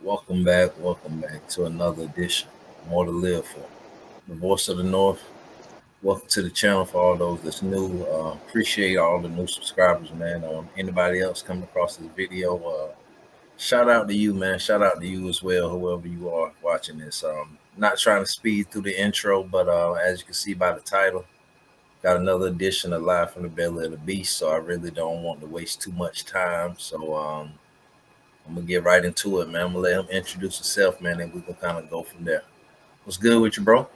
Welcome back to another edition. More to live for. The voice of the North. Welcome to the channel for all those that's new. Appreciate all the new subscribers, man. Anybody else coming across this video, shout out to you, man. Shout out to you as well, whoever you are watching this. Not trying to speed through the intro, but as you can see by the title, got another edition of Live from the Belly of the Beast. So I really don't want to waste too much time. So I'm gonna get right into it, man. I'm gonna let him introduce himself, man, and we can kind of go from there. What's good with you, bro?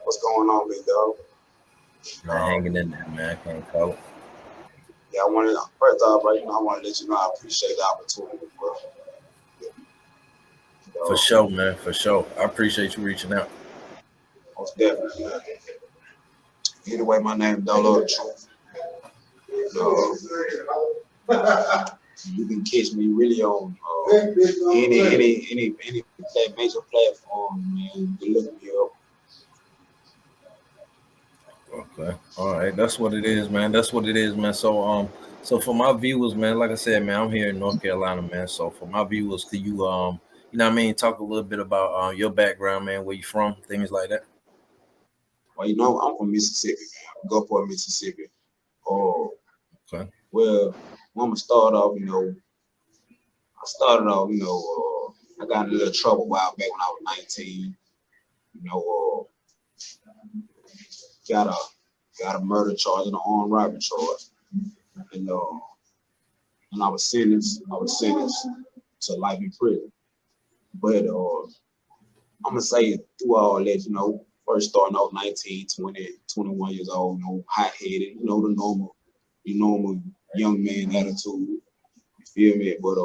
What's going on, big dog? Man, hanging in there, man. Can't call it. Yeah, I wanted first off, right now, I want to let you know I appreciate the opportunity, bro. For sure, man. For sure. I appreciate you reaching out. Most definitely, man. Either way, my name is DoeLow. You can catch me really on any major platform, man. You look me up. Okay. All right. That's what it is, man. That's what it is, man. So for my viewers, man, like I said, man, I'm here in North Carolina, man. So for my viewers, could you you know what I mean, talk a little bit about your background, man, where you from, things like that? Well, you know, I'm from Mississippi, man. Gulfport, Mississippi. Oh, Okay. well, I'm gonna start off, I got in a little trouble a while back when I was 19. You know, got a murder charge and an armed robbery charge, and I was sentenced to life in prison. But I'm gonna say through all that, first starting out 19, 20, 21 years old, hot headed, the normal young man attitude. You feel me? But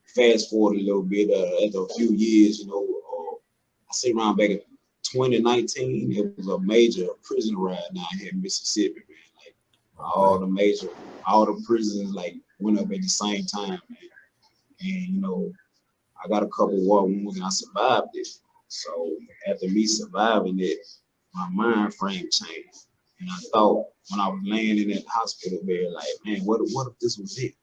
fast forward a little bit, after a few years, I say around back in 2019, it was a major prison riot down here in Mississippi, man. Like all the prisons like went up at the same time, man. And I got a couple war wounds and I survived it. So after me surviving it, my mind frame changed. And I thought when I was laying in that hospital bed, like, man, what if this was it?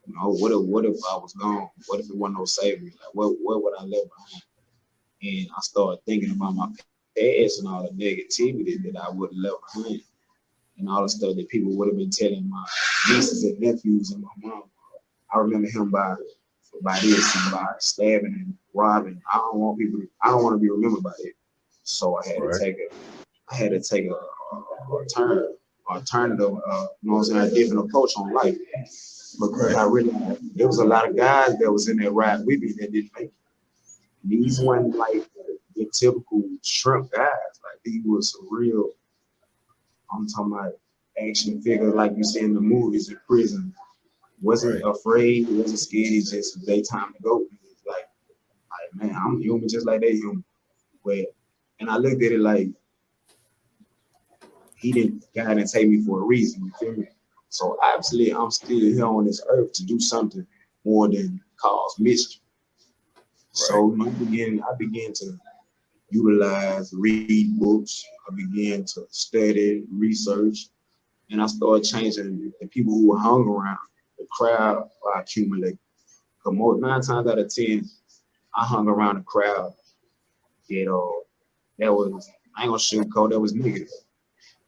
What if I was gone? What if it wasn't no saving? Like, what would I left behind? And I started thinking about my past and all the negativity that I would have left behind, and all the stuff that people would have been telling my nieces and nephews and my mom. I remember him by this, by stabbing and robbing. I don't want to be remembered by it. So I had to take a alternative, a different approach on life. Because I realized there was a lot of guys that was in that ride with me that didn't make it. These weren't like the typical shrimp guys. Like these was some real, I'm talking about action figure like you see in the movies in prison. Wasn't afraid, wasn't scared, it's just daytime to go. It's like, man, I'm human just like they human. And I looked at it like God didn't take me for a reason, you feel me? So obviously I'm still here on this earth to do something more than cause mischief. So I began to utilize, read books. I began to study, research, and I started changing the people who were hung around, the crowd I accumulated. Because 9 times out of 10, I hung around a crowd that was, I ain't gonna sugarcoat, that was negative.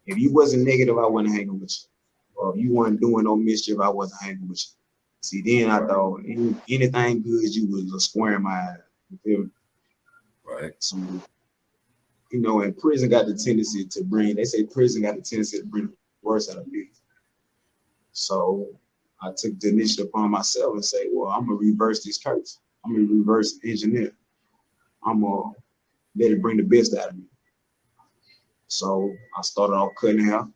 If you wasn't negative, I wasn't hanging with you. Or if you weren't doing no mischief, I wasn't hanging with you. See, then I thought anything good you was a square in my eye. You feel me? Right. So, and prison got the tendency to bring the worst out of people. So I took the initiative upon myself and say, well, I'm gonna reverse this curse. I'm gonna reverse engineer. I'm gonna let it bring the best out of me. So I started off cutting hair.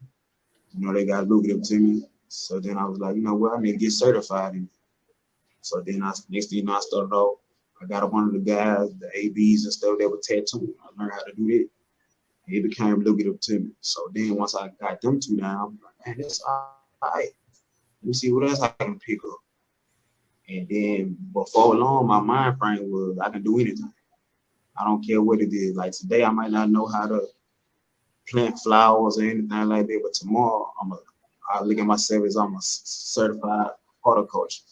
They got lucrative to me. So then I was like, I need to get certified in it. So then next thing I started off, I got one of the guys, the ABs and stuff that were tattooed. I learned how to do that. It became lucrative to me. So then once I got them two down, I'm like, man, that's all right. Let me see what else I can pick up. And then before long, my mind frame was I can do anything. I don't care what it is. Like today, I might not know how to plant flowers or anything like that, but tomorrow I look at myself as I'm a certified horticulture.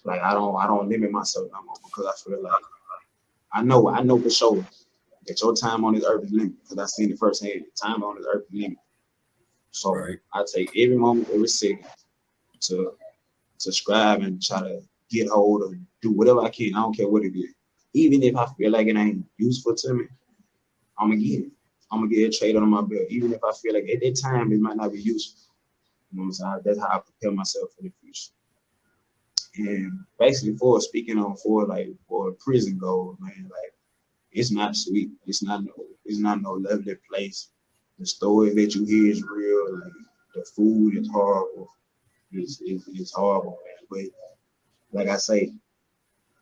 Like I don't limit myself no more because I feel like I know for sure that your time on this earth is limited because I seen it firsthand. Time on this earth is limited. So Right. I take every moment, every second to strive and try to get hold of do whatever I can. I don't care what it is. Even if I feel like it ain't useful to me, I'm gonna get it. I'm gonna get a trade on my belt. Even if I feel like at that time it might not be useful. You know what I'm saying? That's how I prepare myself for the future. And basically for speaking on for prison goals, man, like it's not sweet. It's not no lovely place. The story that you hear is real. Like the food is horrible. It's horrible, man. But like I say,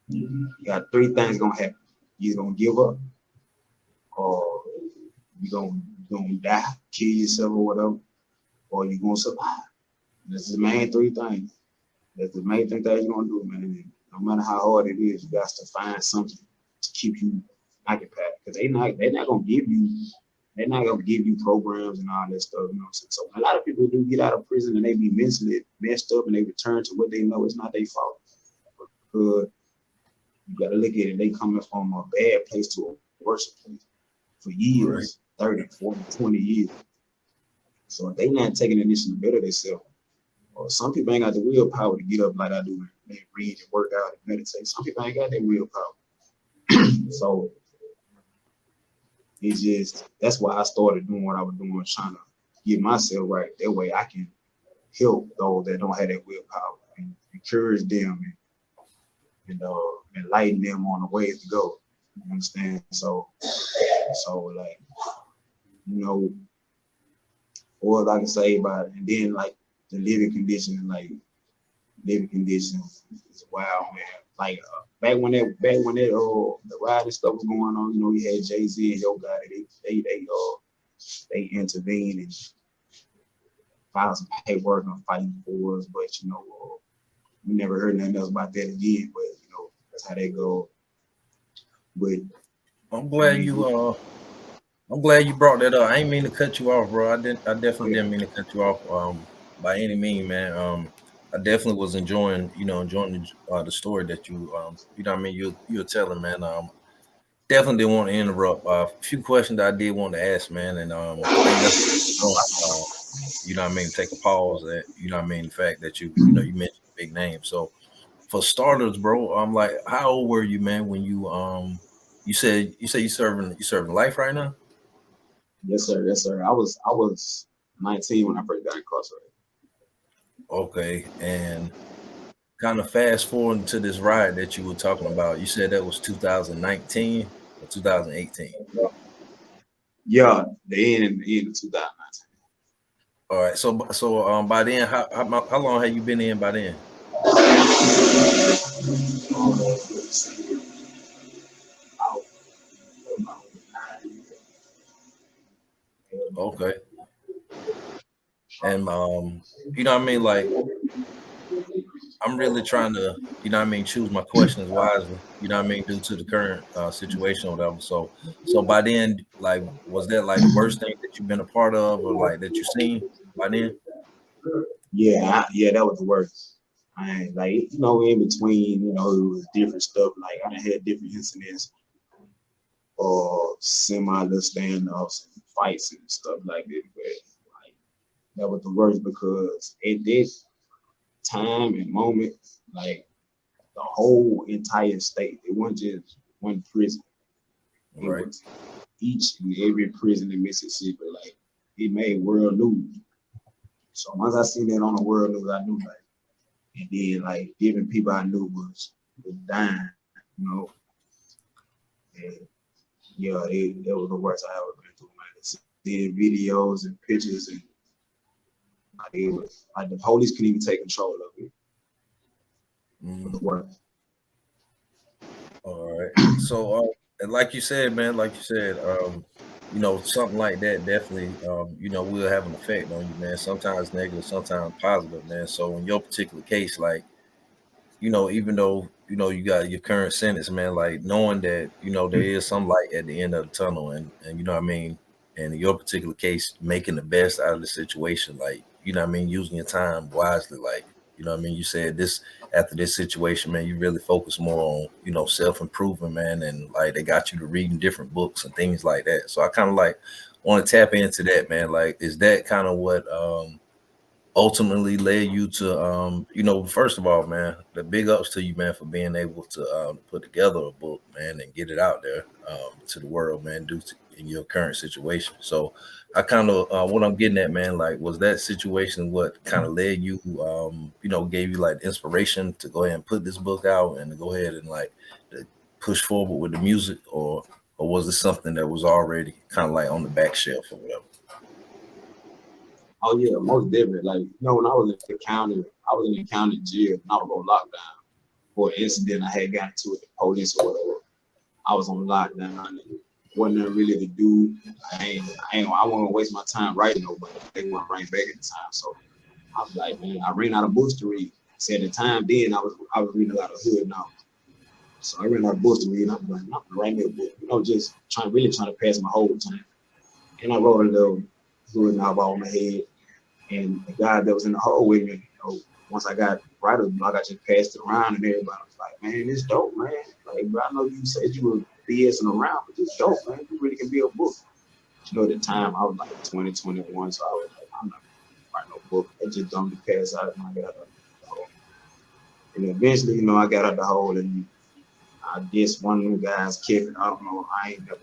you got three things gonna happen. You're gonna give up, or you gonna die, kill yourself or whatever, or you're gonna survive. That's the main three things. That's the main thing that you're gonna do, man. And no matter how hard it is, you got to find something to keep you occupied. Because they're not gonna give you programs and all that stuff, you know what I'm saying? So a lot of people do get out of prison and they be mentally messed up and they return to what they know is not their fault. Because you gotta look at it, they coming from a bad place to a worse place for Right. years, 30, 40, 20 years. So if they not taking the initiative to better themselves, or some people ain't got the willpower to get up like I do and they read and work out and meditate. Some people ain't got that willpower. So it's just that's why I started doing what I was doing, trying to get myself right. That way I can help those that don't have that willpower and encourage them and enlighten them on the ways to go. You understand? So like, you know, what I can say about it. And then like the living conditions is wild, man. Like back when the rioting stuff was going on, you know, you had Jay-Z and Yo Gotti, they intervened and filed some paperwork and fighting for us, but you know, we never heard nothing else about that again. But you know, that's how they go. But I'm I glad mean, you I'm glad you brought that up. I ain't mean to cut you off, bro. I definitely yeah, didn't mean to cut you off by any mean, man. I definitely was enjoying the story that you know what I mean, you're telling, man. Definitely didn't want to interrupt. A few questions that I did want to ask, man, and I think that's you know what I mean, take a pause at, you know what I mean, the fact that you mentioned a big name. So for starters, bro, I'm like, how old were you, man, when you serving life right now? yes, sir, yes, sir. I was 19 when I first got incarcerated. Okay, and kind of fast forwarding to this ride that you were talking about. You said that was 2019 or 2018. Yeah, the end of 2019. All right, so by then, how long have you been in by then? About, about 9 years. Okay, and you know what I mean, like I'm really trying to, you know what I mean, choose my questions wisely, you know what I mean, due to the current situation or whatever. So by then, like, was that like the worst thing that you've been a part of or like that you seen by then? Yeah, that was the worst. I ain't like in between, it was different stuff. Like I done had different incidents or semi little standoffs and fights and stuff like that. But like that was the worst because at this time and moment, like the whole entire state, it wasn't just one prison. It Right. was each and every prison in Mississippi. Like it made world news. So once I seen that on the world news, I knew like, and then like even people I knew was dying, you know. And yeah, it was the worst I ever been through, man. Seeing videos and pictures and like, it was like the police couldn't even take control of it. It was Mhm. the worst. All right. So, and like you said, man, like you said, something like that definitely, will have an effect on you, man. Sometimes negative, sometimes positive, man. So, in your particular case, like, even though you got your current sentence, man, like knowing that there is some light at the end of the tunnel, and you know what I mean. And in your particular case, making the best out of the situation, like using your time wisely, like You know what I mean? You said this after this situation, man, you really focus more on, you know, self-improvement, man, and like they got you to reading different books and things like that. So I kind of like want to tap into that, man. Like, is that kind of what ultimately led you to you know, first of all, man, the big ups to you, man, for being able to put together a book, man, and get it out there to the world, man, due to in your current situation. So I kind of what I'm getting at, man, like, was that situation what kind of led you you know, gave you like inspiration to go ahead and put this book out and to go ahead and like to push forward with the music, or was it something that was already kind of like on the back shelf or whatever? Oh yeah, most definitely. Like, you know, when I was in the county jail and I was on lockdown for an incident I had gotten to with the police or whatever. I was on lockdown and wasn't nothing really to do. I wasn't waste my time writing nobody. They want to bring back at the time. So I was like, man, I ran out of books to read. See, at the time then I was reading a lot of hood now. So I ran out of books to read and I was like, I'm gonna write me a book, you know, just really trying to pass my whole time. And I wrote a little hood novel on my head. And the guy that was in the hole with me, you know, once I got writer's block, I just passed it around and everybody was like, man, it's dope, man. Like, bro, I know you said you were BSing around, but it's dope, man. You really can be a book. You know, at the time, I was like 20, 21, so I was like, I'm not gonna write no book. I just dumped the pass out and I got out the hole. And eventually, you know, I got out the hole and I guess one of them guys kicked it. I don't know, I ain't never.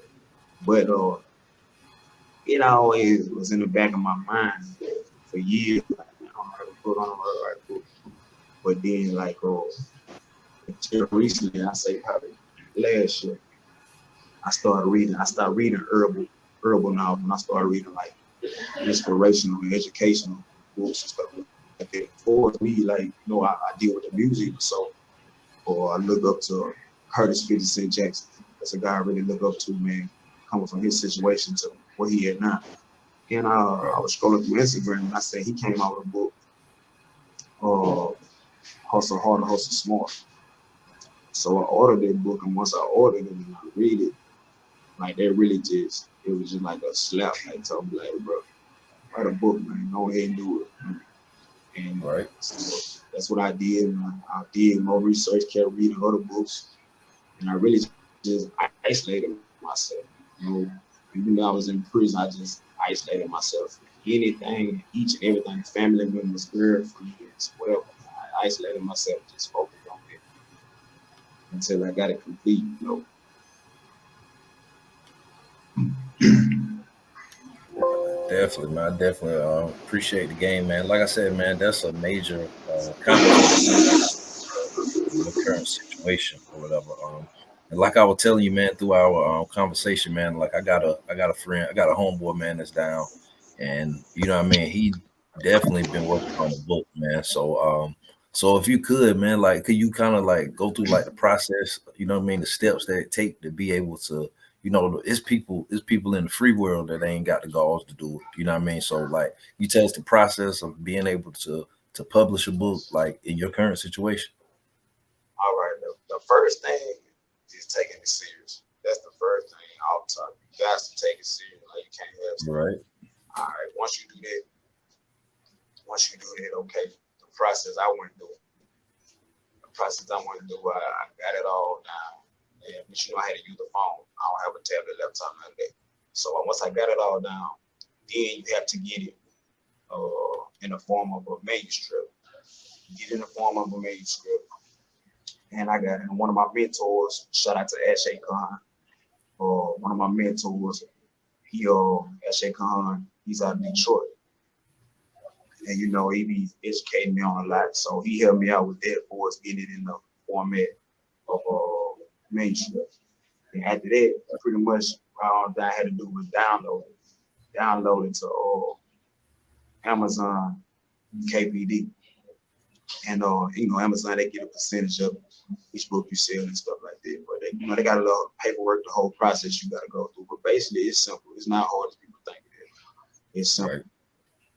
But it always was in the back of my mind for years. Like, man, I don't have a book, I don't write a book. But then, like, until recently, I say probably last year, I started reading herbal novels, and I started reading like inspirational and educational books and stuff like that. For me, like, you know, I deal with the music, so, or I look up to Curtis 50 Cent Jackson. That's a guy I really look up to, man, coming from his situation to where he at now. And I was scrolling through Instagram and I said he came out with a book, Hustle Harder, Hustle Smart. So I ordered that book, and once I ordered it and I read it, like it was just like a slap, like told me, like, bro, write a book, man, go ahead and do it. And Right. so that's what I did. And I did more research, kept reading other books, and I really just isolated myself. You know, even though I was in prison, I just isolated myself. Anything, each and everything, family members, girlfriends, whatever. I isolated myself, just focused on it until I got it complete, you know. Definitely, man. I definitely appreciate the game, man. Like I said, man, that's a major accomplishment in your current situation or whatever. And like I was telling you, man, through our conversation, man, like I got a friend, I got a homeboy, man, that's down, and you know what I mean. He definitely been working on a book, man. So if you could, man, like, could you kind of like go through like the process, you know what I mean, the steps that it take to be able to, you know, it's people in the free world that ain't got the galls to do it. You know what I mean? So like, you tell us the process of being able to publish a book, like in your current situation. All right, the first thing is taking it serious. That's the first thing all the time. You got to take it serious. Like, you can't have stuff. Right. All right, once you do that, okay, the process I went through, I got it all down. And but you know, I had to use the phone. I don't have a tablet, laptop, none of that. So once I got it all down, then you have to get it in the form of a manuscript. Get it in the form of a manuscript. And I got one of my mentors, shout out to Ashay Khan. One of my mentors, Ashay Khan, he's out of Detroit. And you know, he be educating me on a lot. So he helped me out with that for us getting it in the format of manuscript. And after that, pretty much all that I had to do was download it to Amazon KPD. And you know, Amazon, they get a percentage of each book you sell and stuff like that. But they, you know, they got a lot of paperwork, the whole process you got to go through. But basically, it's simple. It's not hard as people think it is. It's simple. Right.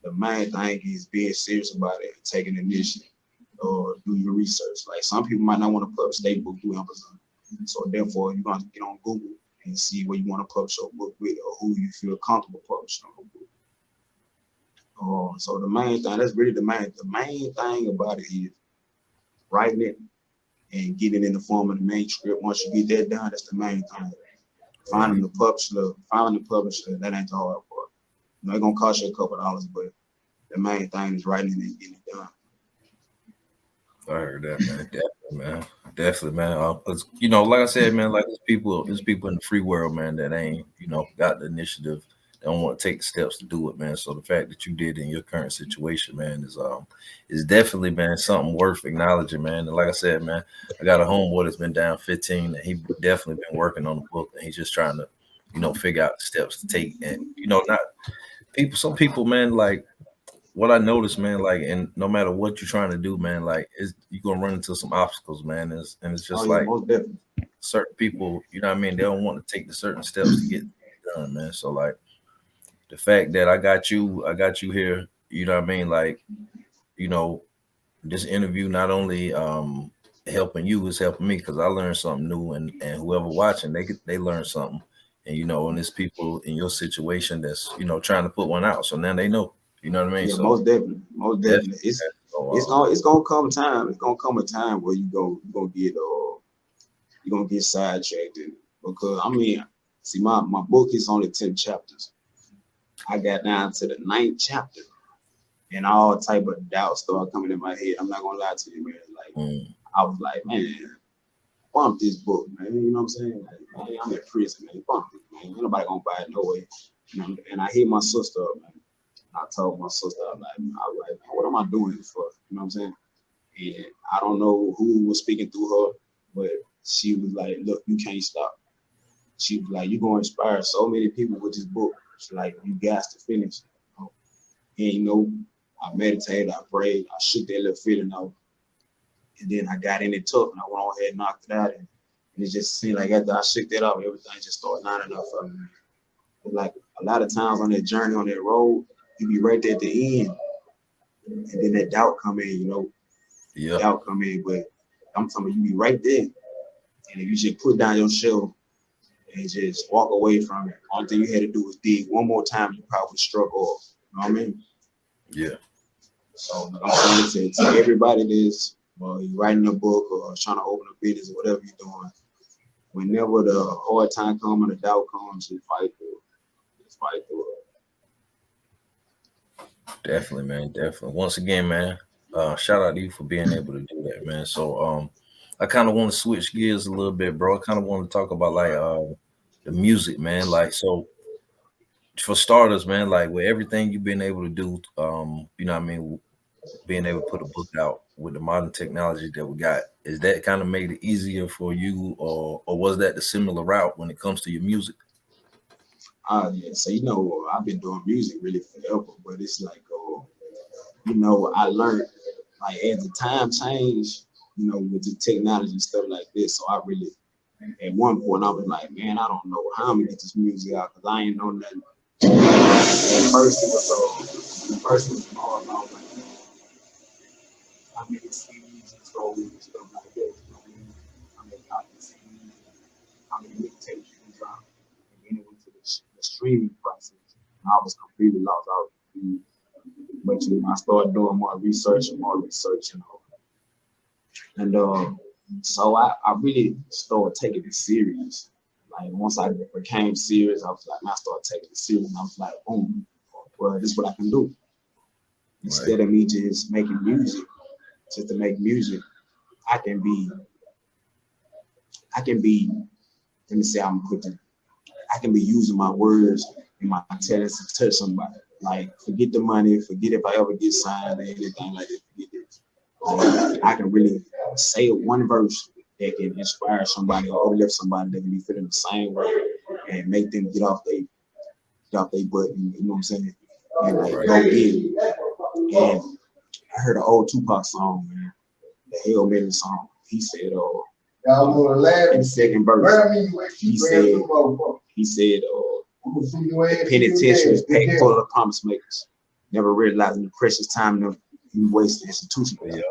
The main thing is being serious about it, taking initiative, or do your research. Like, some people might not want to publish their book through Amazon. So therefore, you're going to get on Google and see where you want to publish your book with, or who you feel comfortable publishing your book. So the main thing, that's really the main thing about it is writing it and getting it in the form of the main script. Once you get that done, that's the main thing. Finding the publisher, that ain't the hard part. You know, it's gonna cost you a couple dollars, but the main thing is writing it and getting it done. I heard that, man. Definitely, man. You know, like I said, man, like there's people in the free world, man, that ain't, you know, got the initiative. They don't want to take the steps to do it, man. So the fact that you did in your current situation, man, is definitely, man, something worth acknowledging, man. And like I said, man, I got a homeboy that's been down 15, and he definitely been working on the book, and he's just trying to, you know, figure out the steps to take. And you know, not people, some people, man, like what I noticed, man, like, and no matter what you're trying to do, man, like, you're gonna run into some obstacles, man. And it's just like Most definitely. certain people, you know what I mean, they don't want to take the certain steps to get done, man. So like the fact that I got you here, you know what I mean, like, you know, this interview not only helping you is helping me because I learned something new, and whoever watching, they learn something. And you know, and there's people in your situation that's, you know, trying to put one out, so now they know. You know what I mean? Yeah, So most definitely. It's gonna come time. It's gonna come a time where you're gonna get sidetracked because I mean, see, my book is only 10 chapters. I got down to the 9th chapter, and all type of doubts started coming in my head. I'm not gonna lie to you, man. Like I was like, man, bump this book, man. You know what I'm saying? Like, man, I'm in prison, man. Bump it, man. Ain't nobody gonna buy it no way. You know, and I hit my sister up, man. I told my sister, I'm like, what am I doing this for? You know what I'm saying? And I don't know who was speaking through her, but she was like, look, you can't stop. She was like, you're going to inspire so many people with this book. She's like, you got to finish. And, you know, I meditated, I prayed, I shook that little feeling out. And then I got in it tough, and I went on ahead and knocked it out. And it just seemed like after I shook that out, everything just started lining up for me. But like a lot of times on that journey, on that road, you be right there at the end. And then that doubt come in, you know. yeah, Doubt come in, but I'm talking about you be right there. And if you just put down your shell and just walk away from it, all thing you had to do was dig one more time, you probably struck off. You know what I mean? yeah. So I'm saying to everybody that's you writing a book or trying to open a business or whatever you're doing, whenever the hard time comes and the doubt comes, just fight through it. Just fight through it. Definitely, man. Definitely. Once again, man, shout out to you for being able to do that, man. So I kind of want to switch gears a little bit, bro. I kind of want to talk about like the music, man. Like, so for starters, man, like with everything you've been able to do, you know what I mean, being able to put a book out with the modern technology that we got, is that kind of made it easier for you, or was that the similar route when it comes to your music? Yeah. So you know, I've been doing music really forever, but it's like, you know, I learned like as the time changed, you know, with the technology and stuff like this. So I really, at one point, I was like, man, I don't know how I'm gonna get this music out because I ain't know nothing. At first, it was all about like how many CDs you sold and stuff like that. You know what I mean? How many copies of CDs, how many mixtapes you can drop, and then it went to the streaming process. And I was completely lost out. But you know, I started doing more research, you know. And so I really started taking it serious. Like once I became serious, I was like, man, I started taking it serious, and I was like, boom, well, this is what I can do. Instead of me just making music, just to make music, I can be, let me say I'm putting, I can be using my words and my talents to touch somebody. Like, forget the money, forget if I ever get signed or anything like that, forget it. I can really say one verse that can inspire somebody or uplift somebody that can be feeling the same way and make them get off their butt, you know what I'm saying? And like go get it. And I heard an old Tupac song, man, the Hail Mary song. He said, in the second verse, he said, the penitentiary is packed full of promise makers, never realizing the precious time of wasted institution. Yeah.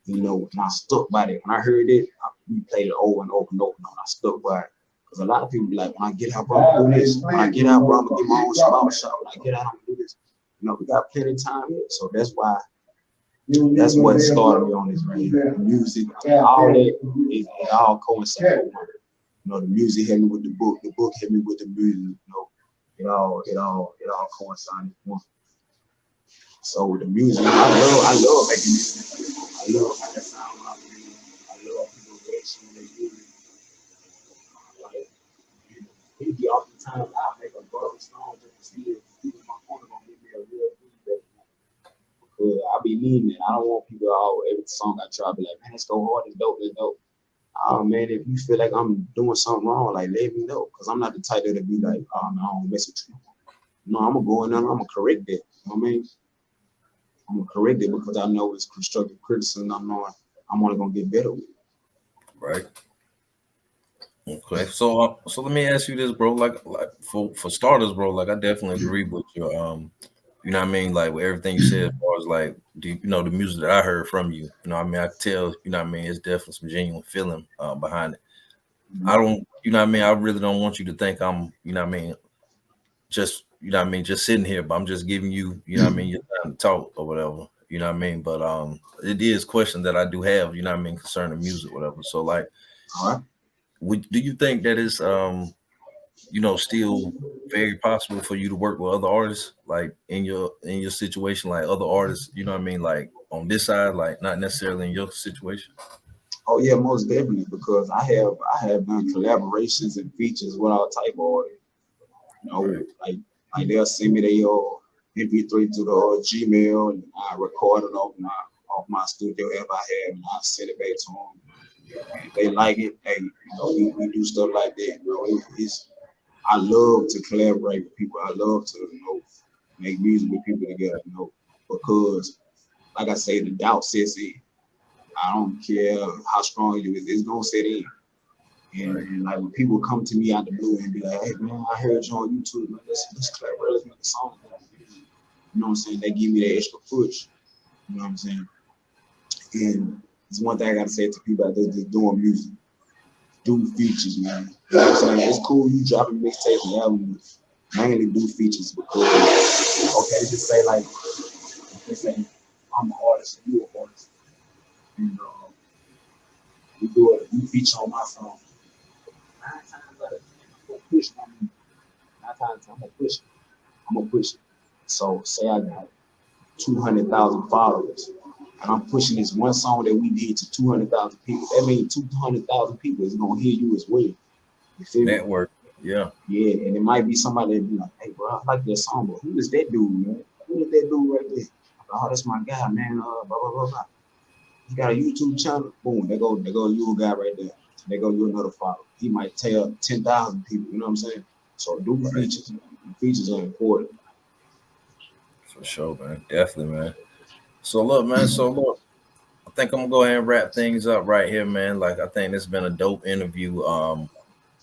You know, and I stuck by that. When I heard it, we played it over and over and over, and I stuck by it. Because a lot of people be like, when I get out, bro, I'm gonna do this. When I get out, bro, I'm gonna get my own barber shop. When I get out, I'm gonna do this. we got plenty of time here. So that's what started me on this music. All that it all coincides. The music hit me with the book hit me with the music. It all coincided. So with the music, I love making music. I love how that sound like me. I love people reaction when they do it. Like, maybe oftentimes I make a brother song just to see if people in my corner gonna give me a real feedback. Because I be needing it. I don't want people all every song I try to be like, man, let's go hard, it's dope, it's dope. Oh man, if you feel like I'm doing something wrong, like let me know. Cause I'm not the type that'll be like, oh no, I don't mess with you. No, I'm gonna go in there and I'm gonna correct that. You know what I mean? I'm gonna correct it because I know it's constructive criticism. I'm knowing I'm only gonna get better with it. Right. Okay. So let me ask you this, bro. Like for starters, bro. Like I definitely agree with your you know what I mean, like with everything you said as far as like the music that I heard from you. You know what I mean, I can tell, you know what I mean, it's definitely some genuine feeling behind it. I don't, you know what I mean, I really don't want you to think I'm, you know what I mean, just, you know what I mean, just sitting here, but I'm just giving you, you know what I mean, your time to talk or whatever. You know what I mean? But it is a question that I do have, you know what I mean, concerning music, whatever. So like, All right. do you think that is still very possible for you to work with other artists, like in your situation, like other artists, you know what I mean, like on this side, like not necessarily in your situation? Oh yeah, most definitely because I have done collaborations and features with all type of artists. Right. Like they'll send me their MP3 to the Gmail and I record it off my studio if I have and I send it back to them. And if they like it, hey, we do stuff like that. I love to collaborate with people. I love to make music with people together. Because like I say, the doubt sets in. I don't care how strong you is, it's gonna set in. And like when people come to me out the blue and be like, hey man, I heard you on YouTube, man, let's collaborate, let's make a song. You know what I'm saying? They give me that extra push. You know what I'm saying? And it's one thing I gotta say to people out there that's doing music. Do features, man. You know what I'm saying? It's cool you dropping mixtapes and albums, mainly do features because okay, just say like let's say I'm an artist and you an artist. And we do a new feature on my song. 9 times out of 10, I'm gonna push my music. 9 times I'm gonna push it. So say I got 200,000 followers, and I'm pushing this one song that we did to 200,000 people. That means 200,000 people is gonna hear you as well. You feel me? Network. Yeah. Yeah, and it might be somebody that be like, hey bro, I like that song, but who is that dude, man? Who is that dude right there? Oh, that's my guy, man. Blah blah blah blah. He got a YouTube channel. Boom, there go you a guy right there. There go you another follower. He might tell 10,000 people. You know what I'm saying? So do features. Features are important. For sure, man. Definitely, man. So look, man. I think I'm gonna go ahead and wrap things up right here, man. Like I think this has been a dope interview.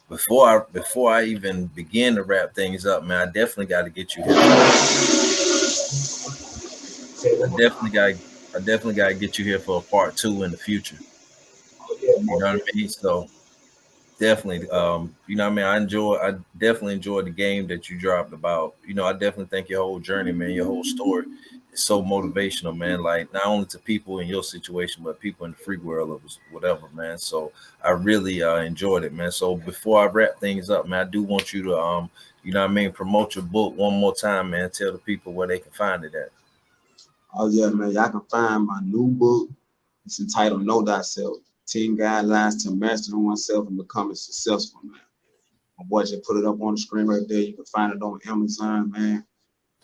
Before I even begin to wrap things up, man, I definitely got to get you here. I definitely got to get you here for a part 2 in the future. You know what I mean? So definitely, you know what I mean? I definitely enjoyed the game that you dropped about, I definitely think your whole journey, man, your whole story is so motivational, man. Like not only to people in your situation, but people in the free world or whatever, man. So I really enjoyed it, man. So before I wrap things up, man, I do want you to, you know what I mean, promote your book one more time, man. Tell the people where they can find it at. Oh yeah, man. Y'all can find my new book. It's entitled Know Thyself. 10 Guidelines to Mastering Oneself and Becoming Successful, man. My boy just put it up on the screen right there. You can find it on Amazon, man.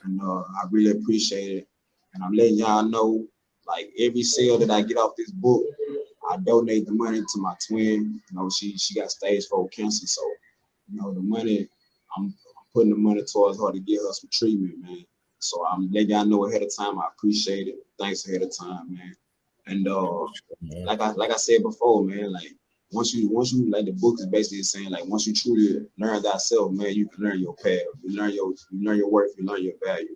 And I really appreciate it. And I'm letting y'all know, like every sale that I get off this book, I donate the money to my twin. She got stage 4 cancer, so the money I'm putting the money towards her to get her some treatment, man. So I'm letting y'all know ahead of time. I appreciate it. Thanks ahead of time, man. And like I said before, man, like once you like the book is basically saying like once you truly learn thyself, man, you can learn your path, you learn your worth, you learn your value.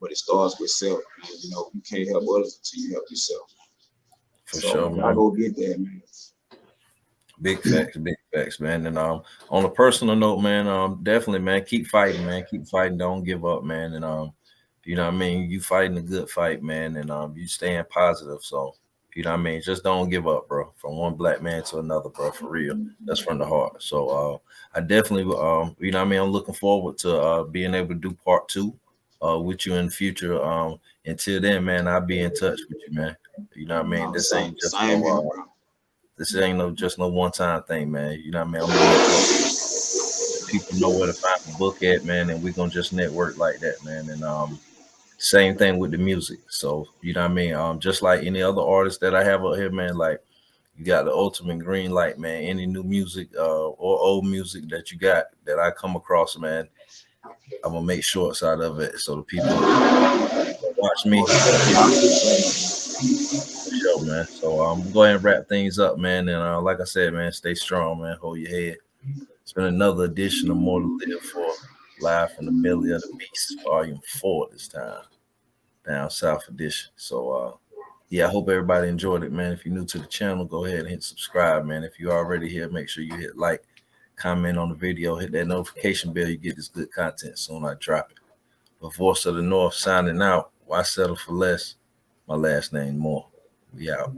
But it starts with self, man. You can't help others until you help yourself. For sure, man. I go get that, man. Big facts, man. And on a personal note, man, definitely, man, keep fighting, man. Keep fighting. Don't give up, man. And You know what I mean? You fighting a good fight, man, and you staying positive. So, you know what I mean? Just don't give up, bro. From one black man to another, bro, for real. That's from the heart. So I definitely you know what I mean, I'm looking forward to being able to do part two with you in the future. Until then, man, I'll be in touch with you, man. You know what I mean? No, This ain't just same here, no bro. this ain't no just no one time thing, man. You know what I mean? I'm gonna be in touch. People know where to find the book at, man, and we're gonna just network like that, man. And same thing with the music. So, you know what I mean? Just like any other artist that I have out here, man, like you got the ultimate green light, man. Any new music or old music that you got that I come across, man, I'm gonna make shorts out of it so the people watch me. Most They'll definitely, get I it appreciate for sure, man. So go ahead and wrap things up, man. And like I said, man, stay strong, man. Hold your head. It's been another edition of More to Live for, live from the belly of the beast, volume 4 this time, down south edition. So yeah, I hope everybody enjoyed it, man. If you're new to the channel, go ahead and hit subscribe, man. If you're already here, make sure you hit like, comment on the video, hit that notification bell. You get this good content soon I drop it. The voice of the North signing out. Why settle for less? My last name more. We out.